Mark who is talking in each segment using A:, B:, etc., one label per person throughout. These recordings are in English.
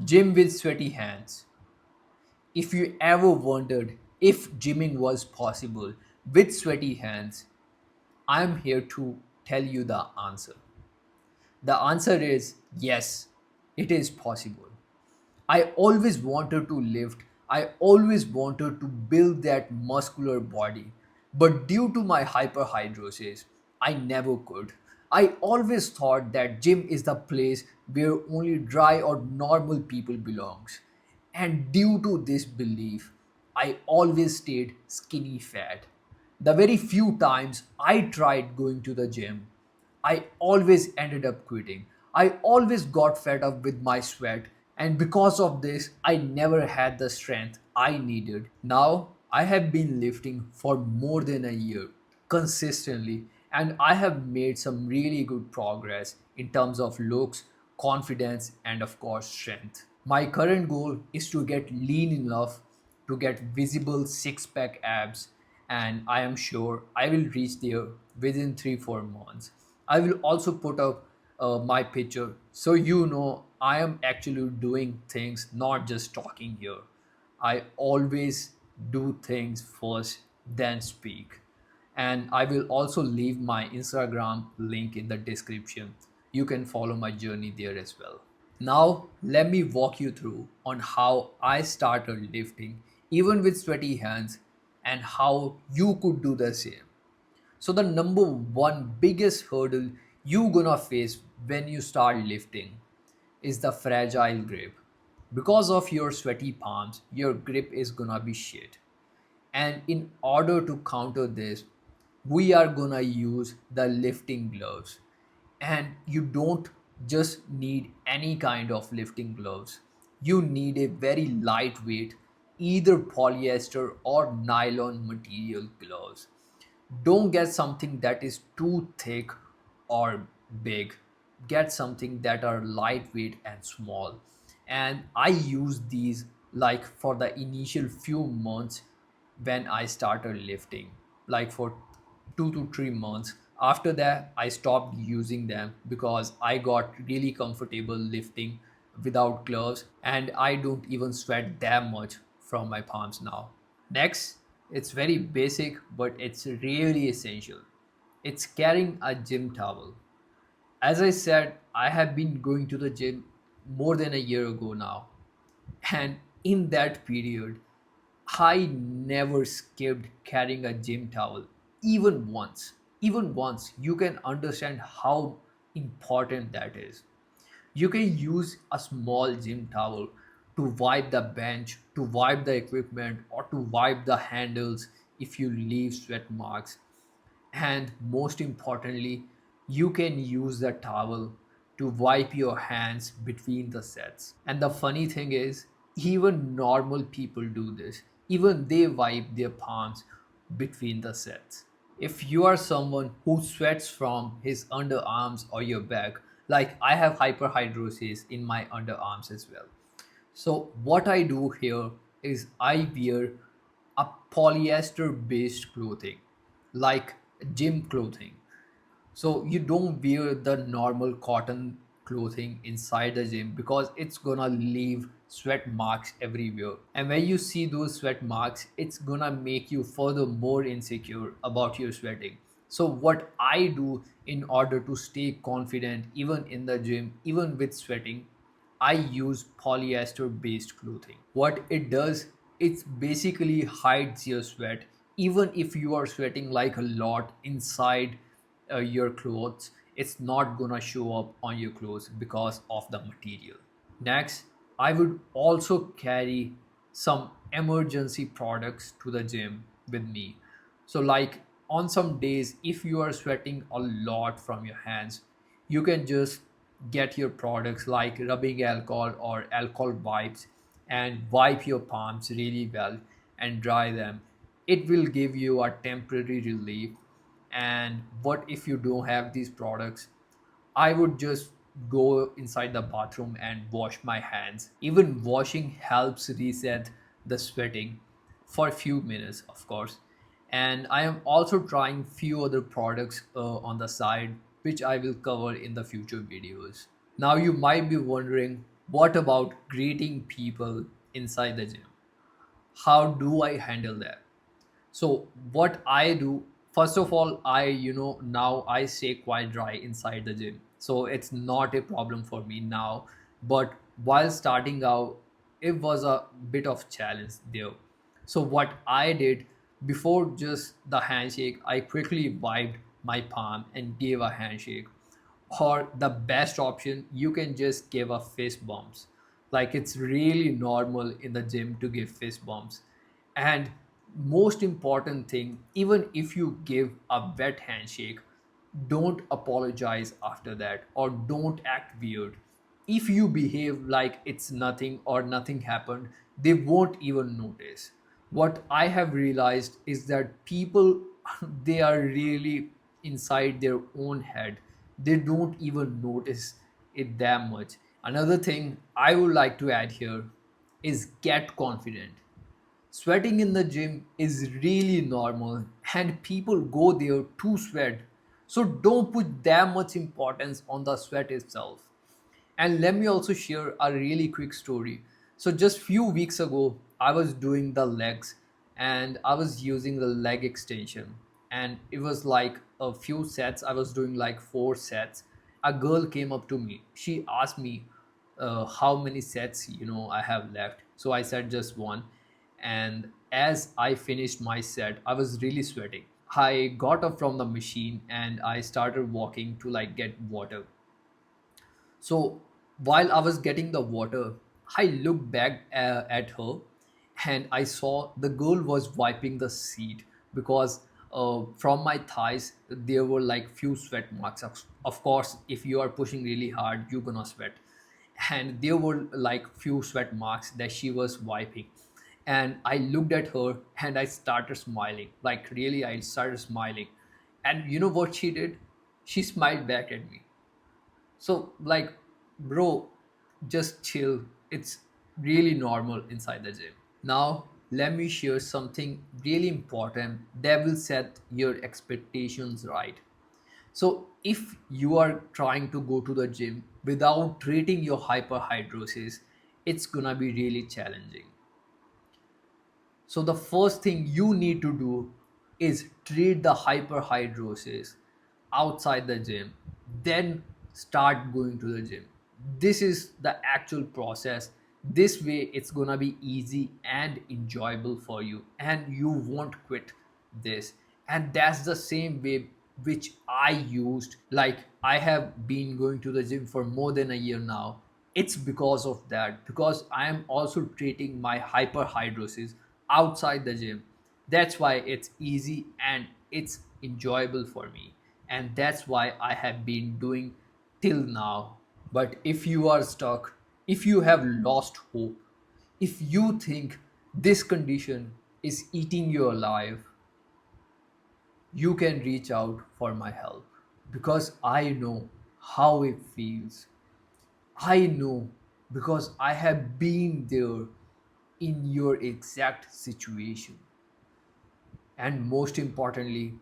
A: Gym with sweaty hands. If you ever wondered if gymming was possible with sweaty hands, I'm here to tell you the answer. The answer is yes, it is possible. I always wanted to lift, I always wanted to build that muscular body. But due to my hyperhidrosis, I never could. I always thought that gym is the place where only dry or normal people belongs. And due to this belief, I always stayed skinny fat. The very few times I tried going to the gym, I always ended up quitting. I always got fed up with my sweat, and because of this, I never had the strength I needed. Now, I have been lifting for more than a year consistently, and I have made some really good progress in terms of looks, confidence, and of course, strength. My current goal is to get lean enough to get visible six pack abs, and I am sure I will reach there within 3 4 months. I will also put up my picture so you know I am actually doing things, not just talking here. I always do things first, then speak. And I will also leave my Instagram link in the description. You can follow my journey there as well. Now, let me walk you through on how I started lifting even with sweaty hands and how you could do the same. So the number one biggest hurdle you gonna face when you start lifting is the fragile grip. Because of your sweaty palms, your grip is gonna be shit. And in order to counter this, we are gonna use the lifting gloves. And you don't just need any kind of lifting gloves. You need a very lightweight, either polyester or nylon material gloves. Don't get something that is too thick or big. Get something that are lightweight and small. And I use these like for the initial few months when I started lifting, like for 2 to 3 months. After that, I stopped using them because I got really comfortable lifting without gloves, and I don't even sweat that much from my palms now. Next, it's very basic, but it's really essential. It's carrying a gym towel. As I said, I have been going to the gym more than a year ago now. And in that period, I never skipped carrying a gym towel, even once. Even once, you can understand how important that is. You can use a small gym towel to wipe the bench, to wipe the equipment, or to wipe the handles if you leave sweat marks. And most importantly, you can use the towel to wipe your hands between the sets. And the funny thing is, even normal people do this. Even they wipe their palms between the sets. If you are someone who sweats from his underarms or your back, like I have hyperhidrosis in my underarms as well. So what I do here is I wear a polyester based clothing, like gym clothing. So you don't wear the normal cotton clothing inside the gym because it's gonna leave sweat marks everywhere. And when you see those sweat marks, it's gonna make you further more insecure about your sweating. So what I do in order to stay confident even in the gym, even with sweating, I use polyester based clothing. What it does, it basically hides your sweat. Even if you are sweating like a lot inside your clothes, it's not gonna show up on your clothes because of the material. Next, I would also carry some emergency products to the gym with me. So, like on some days, if you are sweating a lot from your hands, you can just get your products like rubbing alcohol or alcohol wipes and wipe your palms really well and dry them. It will give you a temporary relief. And what if you don't have these products? I would just go inside the bathroom and wash my hands. Even washing helps reset the sweating for a few minutes, of course. And I am also trying few other products on the side, which I will cover in the future videos. Now you might be wondering, What about greeting people inside the gym? How do I handle that? So what I do, first of all, now I stay quite dry inside the gym. So it's not a problem for me now. But while starting out, it was a bit of challenge there. So what I did before just the handshake, I quickly wiped my palm and gave a handshake. Or the best option, you can just give a fist bumps. Like it's really normal in the gym to give fist bumps. And most important thing, even if you give a wet handshake, don't apologize after that or don't act weird. If you behave like it's nothing or nothing happened, they won't even notice. What I have realized is that people they are really inside their own head. They don't even notice it that much. Another thing I would like to add here is get confident. Sweating in the gym is really normal and people go there to sweat. So don't put that much importance on the sweat itself. And let me also share a really quick story. So just few weeks ago, I was doing the legs and I was using the leg extension. And it was like a few sets. I was doing like 4 sets. A girl came up to me. She asked me how many sets I have left. So I said just one. And as I finished my set, I was really sweating. I got up from the machine and I started walking to like get water. So while I was getting the water, I looked back at her and I saw the girl was wiping the seat because from my thighs there were like few sweat marks. Of course, if you are pushing really hard, you're gonna sweat. And there were like few sweat marks that she was wiping. And I looked at her and I started smiling. Like really, I started smiling. And you know what she did? She smiled back at me. So, like, bro, just chill. It's really normal inside the gym. Now, let me share something really important that will set your expectations right. So, if you are trying to go to the gym without treating your hyperhidrosis, it's gonna be really challenging. So the first thing you need to do is treat the hyperhidrosis outside the gym, then start going to the gym. This is the actual process. This way it's gonna be easy and enjoyable for you, and you won't quit this. And that's the same way which I used. Like I have been going to the gym for more than a year now. It's because of that, because I am also treating my hyperhidrosis outside the gym. That's why it's easy and it's enjoyable for me. And that's why I have been doing till now. But if you are stuck, if you have lost hope, if you think this condition is eating you alive, you can reach out for my help because I know how it feels. I know because I have been there in your exact situation. And most importantly,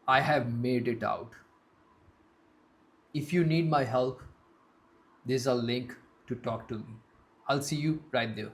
A: I have made it out. If you need my help, there's a link to talk to me. I'll see you right there.